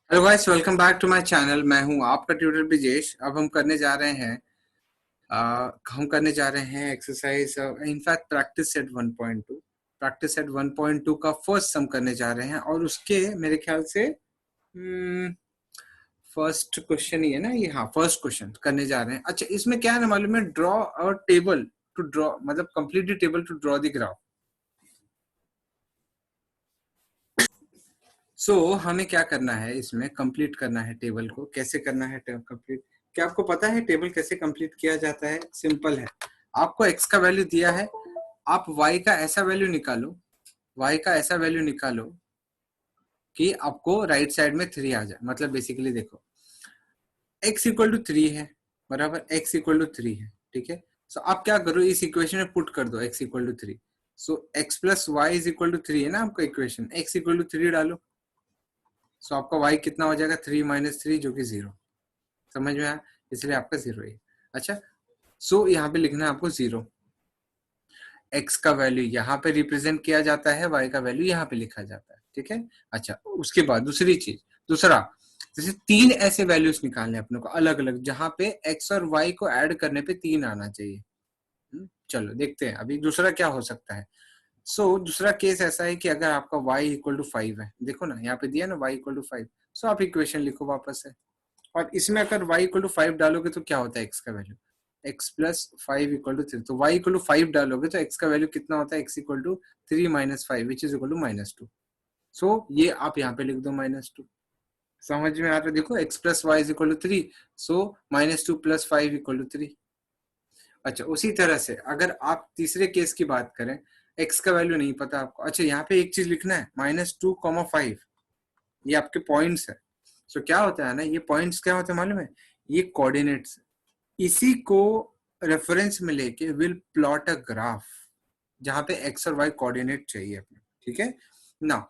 Hello guys, welcome back to my channel. मैं हूं आपका ट्यूटर ब्रिजेश। अब हम करने जा रहे हैं exercise, in fact practice set 1.2। Practice set 1.2 का फर्स्ट सम करने जा रहे हैं और उसके मेरे ख्याल से फर्स्ट क्वेश्चन ही है ना ये। हाँ, फर्स्ट क्वेश्चन करने जा रहे हैं। अच्छा, इसमें क्या है ना मालूम है? ड्रॉ और टेबल टू ड्रॉ, मतलब complete the table to draw the graph. हमें क्या करना है, इसमें कंप्लीट करना है टेबल को। कैसे करना है कंप्लीट? क्या आपको पता है टेबल कैसे कंप्लीट किया जाता है? सिंपल है। आपको x का वैल्यू दिया है, आप y का ऐसा वैल्यू निकालो, y का ऐसा वैल्यू निकालो कि आपको राइट साइड में 3 आ जाए। मतलब बेसिकली देखो, x इक्वल टू 3 है, बराबर। x इक्वल टू 3 है, ठीक है। सो आप क्या करो, इस इक्वेशन में पुट कर दो x equal to 3। So x plus y is equal to 3 है ना आपका इक्वेशन। x इक्वल टू 3 डालो, सो आपका y कितना हो जाएगा? 3 माइनस 3 जो कि 0। समझ में आया? इसलिए आपका 0 है। अच्छा, यहाँ पे लिखना है आपको 0। x का वैल्यू यहाँ पे रिप्रेजेंट किया जाता है, y का वैल्यू यहाँ पे लिखा जाता है, ठीक है। अच्छा, उसके बाद दूसरा, जैसे 3 ऐसे वैल्यूज निकालने अपने को अलग अलग, जहां पे x और y को ऐड करने पे 3 आना चाहिए। चलो देखते हैं अभी दूसरा क्या हो सकता है। दूसरा केस ऐसा है कि अगर आपका y इक्वल टू 5 है, देखो ना यहाँ पे दिया ना y इक्वल टू 5। आप इक्वेशन लिखो वापस से, और इसमें अगर y इक्वल टू 5 डालोगे तो क्या होता है x का value? x plus 5 equal to 3। तो y इक्वल टू 5 डालोगे तो x का वैल्यू कितना होता है? x equal to 3 minus 5 which is equal to -2। ये आप यहाँ पे लिख दो -2। समझ में आ रहा है? देखो, x plus y is equal to 3, -2 plus 5 equal to 3। अच्छा, उसी तरह से अगर आप तीसरे केस की बात करें, x का वैल्यू नहीं पता आपको। अच्छा, यहाँ पे एक चीज लिखना है, -2, 5। ये आपके पॉइंट्स है। क्या होता है ना, ये पॉइंट्स क्या होते हैं मालूम है? ये कोऑर्डिनेट्स। इसी को रेफरेंस में लेके विल प्लॉट अ ग्राफ, जहां पे एक्स और वाई कोऑर्डिनेट चाहिए अपने, ठीक है ना।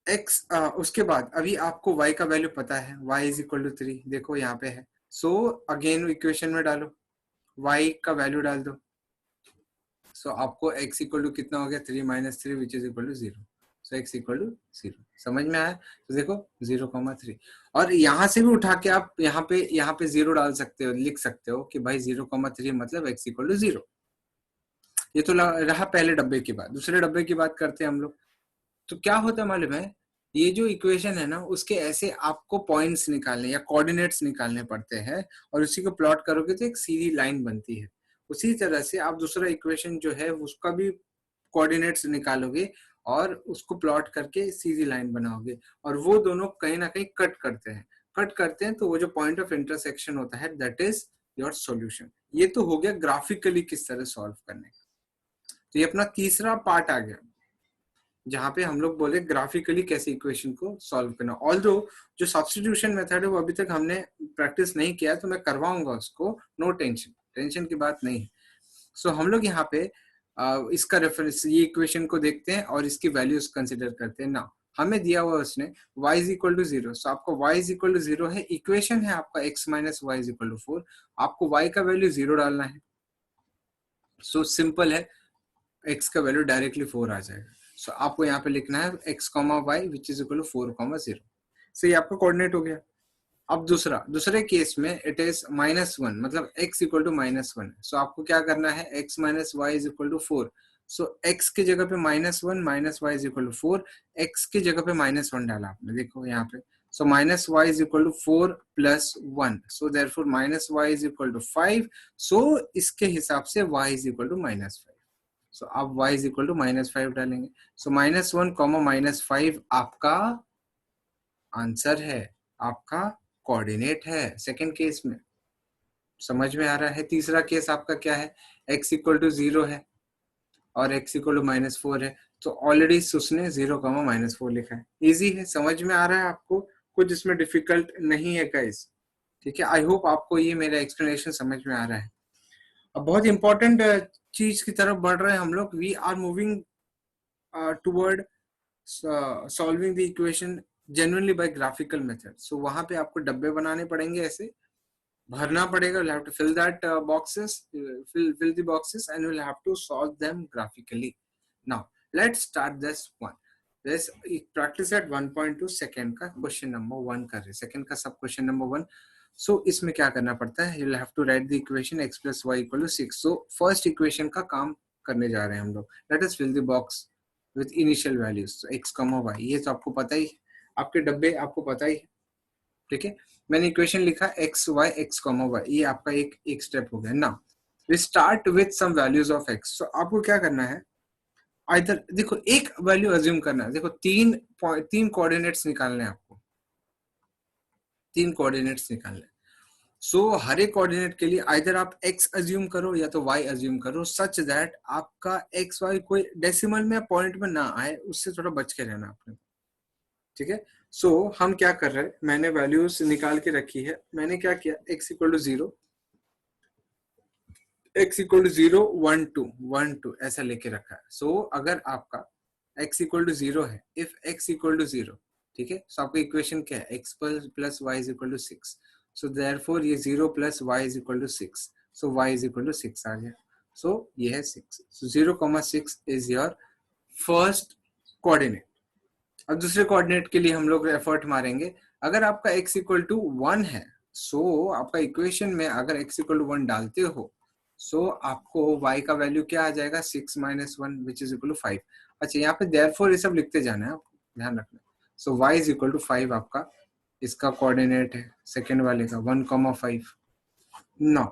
एक्स, उसके बाद अभी आपको वाई का वैल्यू पता है, वाई इज इक्वल टू 3, देखो यहाँ पे है। अगेन इक्वेशन में डालो, वाई का वैल्यू डाल दो। आपको x इक्वल टू कितना हो गया? 3 minus 3 which is equal to 0। x equal to 0। समझ में आया? तो देखो 0,3, और यहाँ से भी उठा के आप यहाँ पे 0 डाल सकते हो, लिख सकते हो कि भाई 0,3 मतलब x इक्वल टू 0। ये तो रहा पहले डब्बे की बात। दूसरे डब्बे की बात करते हैं हम लोग। तो क्या होता है मालूम है? ये जो इक्वेशन है ना, उसके ऐसे आपको पॉइंट्स निकालने या कोऑर्डिनेट्स निकालने पड़ते हैं, और उसी को प्लॉट करोगे तो एक सीधी लाइन बनती है। उसी तरह से आप दूसरा इक्वेशन जो है उसका भी कोऑर्डिनेट्स निकालोगे और उसको प्लॉट करके सीधी लाइन बनाओगे, और वो दोनों कहीं ना कहीं कट करते हैं तो वो जो पॉइंट ऑफ इंटरसेक्शन होता है, दैट इज योर सॉल्यूशन। ये तो हो गया ग्राफिकली किस तरह सॉल्व करने का। तो ये अपना तीसरा पार्ट आ गया, जहां पे हम लोग बोले ग्राफिकली कैसे इक्वेशन को सॉल्व करना। ऑल्दो जो सब्स्टिट्यूशन मेथड है वो अभी तक हमने प्रैक्टिस नहीं किया, तो मैं करवाऊंगा उसको। नो टेंशन, टेंशन की बात नहीं है। हम लोग यहाँ पे इसका रेफरेंस, ये इक्वेशन को देखते हैं और इसकी वैल्यूज कंसिडर करते हैं ना। हमें दिया हुआ उसने y इज इक्वल टू 0। आपका y इज इक्वल टू 0 है, इक्वेशन है आपका x minus y is equal to 4। आपको y का वैल्यू 0 डालना है। सिंपल है, x का वैल्यू डायरेक्टली 4 आ जाएगा। आपको यहाँ पे लिखना है x comma y which is equal to 4,0। ये आपका कोऑर्डिनेट हो गया। अब दूसरे केस में इट इज -1, मतलब x इक्वल टू -1 है। आपको क्या करना है? x minus y is equal to 4। x की जगह पे -1 minus y is equal to 4, x की जगह पे -1 डाला आपने, देखो यहाँ पे। Minus y is equal to 4 plus 1, therefore minus y is equal to 5। इसके हिसाब से y इज इक्वल टू -5। आप y इज इक्वल टू -5 डालेंगे। -1 -5 आपका आंसर है, आपका कोऑर्डिनेट है सेकंड केस में। समझ में आ रहा है? तीसरा केस आपका क्या है? x इक्वल टू 0 है और x इक्वल टू -4 है। ऑलरेडी उसने 0,-4 लिखा है। इजी है, समझ में आ रहा है आपको? कुछ इसमें डिफिकल्ट नहीं है गाइस, ठीक है। आई होप आपको ये मेरा एक्सप्लेनेशन समझ में आ रहा है। अब बहुत इंपॉर्टेंट चीज की तरफ बढ़ रहे हैं हम लोग। We are moving toward solving the equation genuinely by graphical method. वहां पे आपको डब्बे बनाने पड़ेंगे, ऐसे भरना पड़ेगा। You'll have to fill that boxes, fill the boxes, and you'll have to solve them graphically. Now let's start this one. Practice eight 1.2 second का क्वेश्चन नंबर 1 कर रहे, सेकंड का सब क्वेश्चन नंबर 1। सो इसमें क्या करना पड़ता है, you will have to write the equation x + y = 6। So first equation का काम करने जा रहे हैं हम लोग। Let us fill the box with initial values x, y। ये तो आपको पता ही, आपके डब्बे आपको पता ही, ठीक है। मैंने इक्वेशन लिखा x, y, y, ये आपका एक स्टेप हो गया ना। We start with some values of x। So आपको क्या करना है, इधर देखो एक वैल्यू अज्यूम करना है। देखो तीन कोऑर्डिनेट्स निकालने हैं आपको, तीन कोऑर्डिनेट्स निकालने। सो हर एक कोऑर्डिनेट के लिए आइदर आप x अज्यूम करो या तो y अज्यूम करो, सच दैट आपका x y कोई डेसिमल में पॉइंट में ना आए, उससे थोड़ा बच के रहना आपने, ठीक है। सो हम क्या कर रहे हैं, मैंने वैल्यूज निकाल के रखी है। मैंने क्या किया, x = 0, x = 0, 1 2 1 2 ऐसा लेके रखा है। सो अगर आपका x = 0 है, इफ x = 0, ठीक है, सो आपका इक्वेशन क्या है, x + y = 6। सो देयरफॉर ये 0 + y = 6, सो y = 6 आ गया। सो ये है 6। सो 0,6 इज योर फर्स्ट कोऑर्डिनेट। अब दूसरे कोऑर्डिनेट के लिए हम लोग एफर्ट मारेंगे। अगर आपका x = 1 है, सो आपका इक्वेशन में अगर x = 1 डालते हो, सो आपको y का वैल्यू क्या आ जाएगा, 6 - 1 विच इज इक्वल टू 5। अच्छा, यहाँ पे देयरफॉर ये सब लिखते जाना है, आपको ध्यान रखना। सो y = 5 आपका इसका कोऑर्डिनेट है, सेकेंड वाले का 1,5। नौ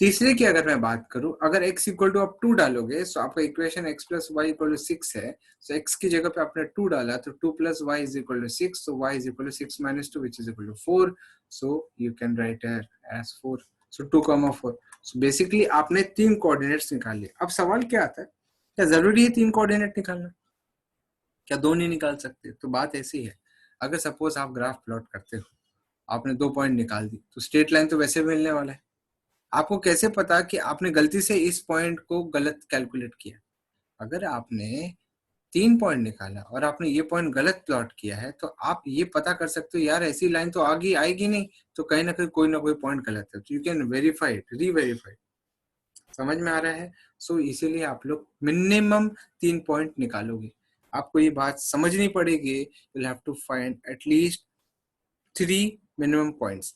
तीसरे की अगर मैं बात करूं, अगर x = आप 2 डालोगे, सो आपका इक्वेशन x + y = 6 है। सो x की जगह पे आपने 2 डाला, तो 2 + y = 6, so y = 6 - 2 which is equal to 4, so you can write here as 4, so 2,4। So basically आपने तीन कोऑर्डिनेट्स निकाल लिए। अब सवाल क्या आता है, क्या जरूरी है तीन कोऑर्डिनेट निकालना, क्या दो नहीं निकाल सकते? तो बात ऐसी है, अगर सपोज आप ग्राफ प्लॉट करते हो, आपने 2 पॉइंट निकाल दी, तो स्ट्रेट लाइन तो वैसे मिलने वाला है। आपको कैसे पता कि आपने गलती से इस पॉइंट को गलत कैलकुलेट किया? अगर आपने 3 पॉइंट निकाला और आपने ये पॉइंट गलत प्लॉट किया है, तो आप ये पता कर सकते हो यार ऐसी लाइन तो आगे आएगी नहीं, तो कहीं ना कहीं कोई ना कोई पॉइंट गलत है। तो you can verify it, reverify. समझ में आ रहा है? सो इसीलिए आप लोग मिनिमम 3 पॉइंट निकालोगे। आपको ये बात समझनी पड़ेगी, you will have to find at least 3 minimum points.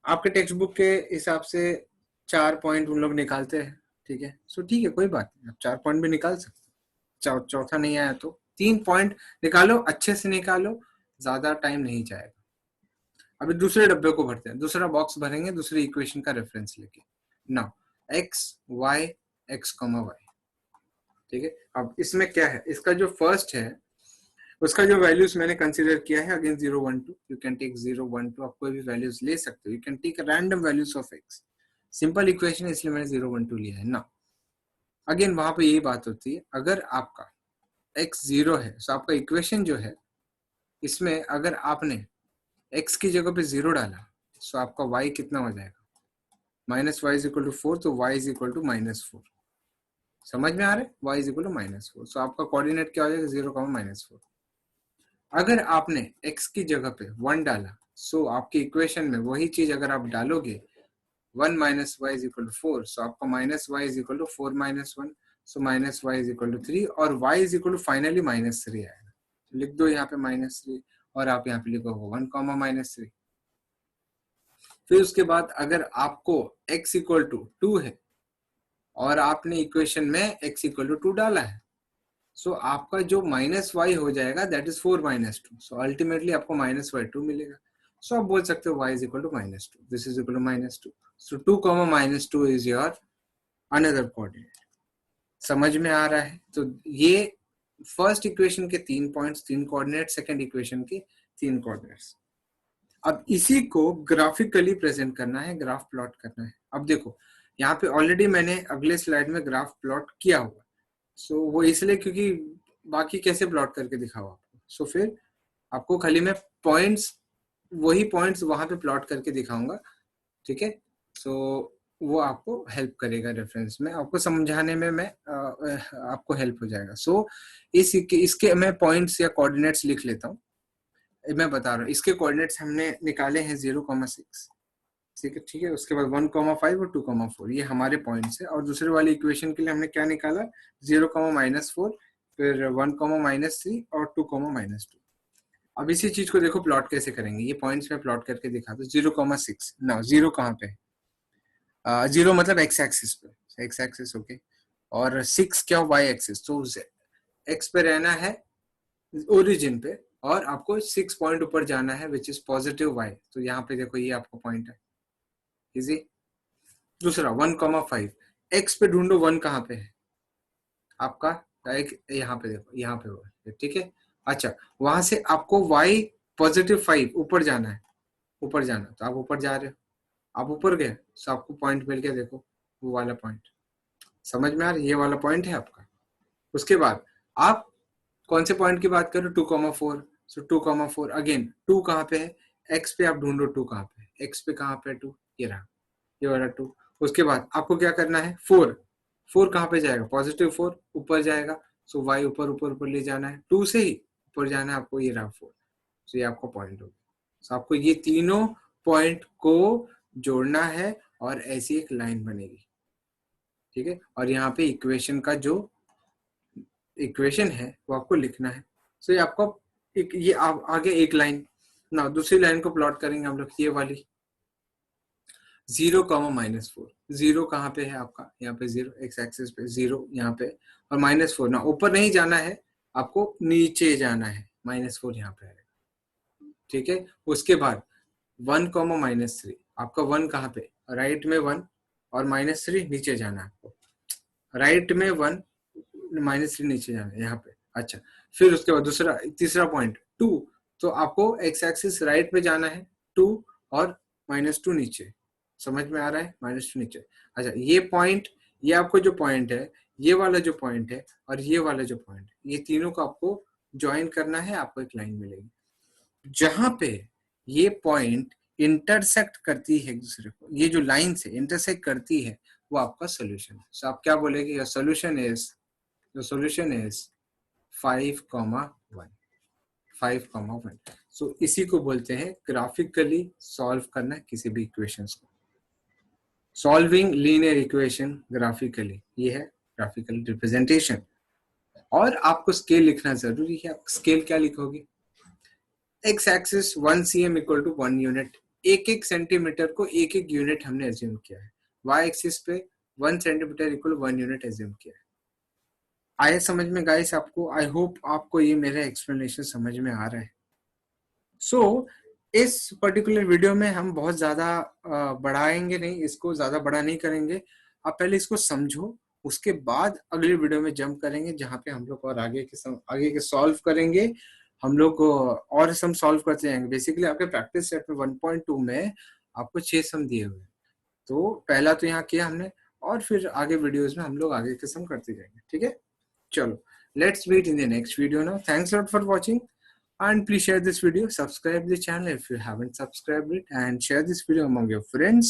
आपके टेक्स्ट बुक के हिसाब से 4 पॉइंट उन लोग निकालते हैं, ठीक है। सो ठीक है, कोई बात नहीं, आप 4 पॉइंट भी निकाल सकते हो। चौथा नहीं आया तो 3 पॉइंट निकालो, अच्छे से निकालो, ज्यादा टाइम नहीं जाएगा। अभी दूसरे डब्बे को भरते हैं, दूसरा बॉक्स भरेंगे दूसरी इक्वेशन का रेफरेंस लेके। Now x y x, y, ठीक है। अब इसमें क्या है, इसका जो फर्स्ट है उसका जो वैल्यूज मैंने कंसीडर किया है, अगेन 0 1 2, यू कैन टेक 0 1 2, आप कोई भी वैल्यूज ले सकते हो, you can take random values of x। Simple equation इसलिए मैंने 0 1 2 लिया है ना। अगेन वहां पे यही बात होती है, अगर आपका x 0 है, तो आपका इक्वेशन जो है इसमें अगर आपने x की जगह पे 0 डाला, तो आपका y कितना हो जाएगा, -y = 4, तो y = -4। समझ में आ रहा है, y = -4। सो आपका कोऑर्डिनेट क्या हो जाएगा, 0, -4। अगर आपने x की जगह पे 1 डाला, सो आपकी इक्वेशन में वही चीज अगर आप डालोगे, 1 - y = 4, सो आपका -y = 4 - 1, सो -y = 3, और y = फाइनली -3 आएगा। तो लिख दो यहाँ पे -3, और आप यहाँ पे लिखोगे 1, -3। फिर उसके बाद अगर आपको x = 2 है और आपने इक्वेशन में x = 2 डाला है, सो आपका जो -y हो जाएगा दैट इज 4 - 2, सो अल्टीमेटली आपको -y2 मिलेगा। सो आप बोल सकते हो y = -2, this is equal to -2, so 2, -2 is your another coordinate. समझ में आ रहा है? तो ये फर्स्ट इक्वेशन के 3 पॉइंट्स, 3 कोऑर्डिनेट, सेकंड इक्वेशन के 3 कोऑर्डिनेट्स। अब इसी को ग्राफिकली प्रेजेंट करना है, ग्राफ प्लॉट करना है। अब देखो यहाँ पे ऑलरेडी मैंने अगले स्लाइड में ग्राफ प्लॉट किया हुआ, सो वो इसलिए क्योंकि बाकी कैसे प्लॉट करके दिखाओ आपको। सो फिर आपको खाली मैं पॉइंट्स, वही पॉइंट्स वहां पे प्लॉट करके दिखाऊंगा, ठीक है। सो वो आपको हेल्प करेगा, रेफरेंस में आपको समझाने में मैं आपको हेल्प हो जाएगा। सो इसके मैं पॉइंट्स या कोऑर्डिनेट्स लिख लेता हूँ। मैं बता रहा हूँ, इसके कोऑर्डिनेट्स हमने निकाले हैं 0,6, ठीक है। उसके बाद 1,5 और 2,4, ये हमारे पॉइंट्स है। और दूसरे वाली इक्वेशन के लिए हमने क्या निकाला, 0, -4, फिर 1, -3 और 2, -2। अब इसी चीज को देखो प्लॉट कैसे करेंगे, ये पॉइंट्स में प्लॉट करके दिखा दो। 0, 6 ना, 0 कहाँ पे है? 0 मतलब एक्स एक्सिस पे, एक्स एक्सिस ओके, और 6 क्या वाई एक्सिस, तो एक्स पे रहना है ओरिजिन पे, और आपको 6 पॉइंट ऊपर जाना है विच इज पॉजिटिव वाई। तो यहाँ पे देखो ये आपका पॉइंट है, इजी। दूसरा 1, 5 एक्स पे ढूंढो 1 कहाँ पे है आपका, एक यहाँ पे देखो, यहाँ पे हुआ, ठीक है। अच्छा, वहां से आपको y +5 ऊपर जाना है, ऊपर जाना, तो आप ऊपर जा रहे हो, आप ऊपर गए तो आपको पॉइंट मिल गया, देखो वो वाला पॉइंट, समझ में आ रहा है, ये वाला पॉइंट है आपका। उसके बाद आप कौन से पॉइंट की बात करो, 2, 4, सो 2, 4 अगेन, 2 कहाँ पे है, x पे आप ढूंढो 2 कहाँ पे है, x पे कहाँ पे 2, ये रहा, ये वाला 2। उसके बाद आपको क्या करना है, 4 कहाँ पे जाएगा, +4 ऊपर जाएगा, सो y ऊपर ऊपर ऊपर ले जाना है, 2 से ही ऊपर जाना है आपको, ये रहा 4, तो ये आपका पॉइंट होगा। सो आपको ये तीनों पॉइंट को जोड़ना है और ऐसी एक लाइन बनेगी, ठीक है। और यहाँ पे इक्वेशन का जो इक्वेशन है वो आपको लिखना है। सो ये आपको एक, ये आगे एक लाइन ना, दूसरी लाइन को प्लॉट करेंगे हम लोग, ये वाली 0, -4, 0 कहाँ पे है आपका, यहाँ पे 0 एक्स एक्सिस पे 0 यहाँ पे, और -4 ना, ऊपर नहीं जाना है आपको, नीचे जाना है, -4 यहाँ पे है, ठीक है। उसके बाद 1, -3 आपका 1 कहाँ पे, राइट में 1 और -3 नीचे जाना है आपको, राइट में 1 -3 नीचे जाना है यहाँ पे। अच्छा, फिर उसके बाद दूसरा तीसरा पॉइंट 2, तो आपको एक्स एक्सिस राइट पे जाना है 2 और -2 नीचे, समझ में आ रहा है, -2 नीचे। अच्छा, ये पॉइंट, ये आपको जो पॉइंट है, ये वाला जो पॉइंट है और ये वाला जो पॉइंट, ये तीनों को आपको ज्वाइन करना है, आपको एक लाइन मिलेगी। जहां पे ये पॉइंट इंटरसेक्ट करती है एक दूसरे को, ये जो लाइन से इंटरसेक्ट करती है, वो आपका सोल्यूशन है। सो आप क्या बोलेंगे, your solution is, the solution is 5,1, 5,1। सो इसी को बोलते हैं ग्राफिकली सॉल्व करना किसी भी इक्वेशंस को, सॉल्विंग लीनियर इक्वेशन ग्राफिकली, ये है ग्राफिकल रिप्रेजेंटेशन। और आपको स्केल लिखना जरूरी है। आप स्केल क्या लिखोगे, एक्स एक्सिस 1 cm = 1 यूनिट, एक सेंटीमीटर को एक यूनिट हमने एज्यूम किया है। वाई एक्सिस पे 1 सेंटीमीटर = 1 यूनिट एज्यूम किया है। आए समझ में गाइस आपको, आई होप आपको ये मेरा एक्सप्लेनेशन समझ में आ रहा है। सो इस पर्टिकुलर वीडियो में हम बहुत ज्यादा बढ़ाएंगे नहीं, इसको ज्यादा बड़ा नहीं करेंगे। आप पहले इसको समझो, उसके बाद अगले वीडियो में जंप करेंगे जहाँ पे हम लोग और आगे के सॉल्व करेंगे। हम लोग और सम सॉल्व करते जाएंगे। बेसिकली आपके प्रैक्टिस सेट में 1.2 में आपको 6 सम दिए हुए, तो पहला तो यहाँ किया हमने, और फिर आगे वीडियोज में हम लोग आगे के सम करते जाएंगे, ठीक है। चलो, let's meet in the next video now. Thanks a lot for watching, and please share this video, subscribe the channel if you haven't subscribed it, and share this video among your friends.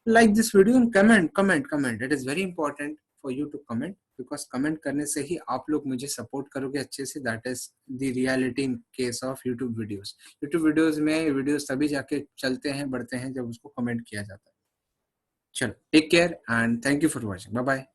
Like this video and comment. It is very important for you to comment, because comment करने से ही आप लोग मुझे support करोगे अच्छे से। That is the reality in case of YouTube videos. YouTube videos में videos तभी जाके चलते हैं, बढ़ते हैं, जब उसको कमेंट किया जाता है। चलो, take care and thank you for watching, bye bye.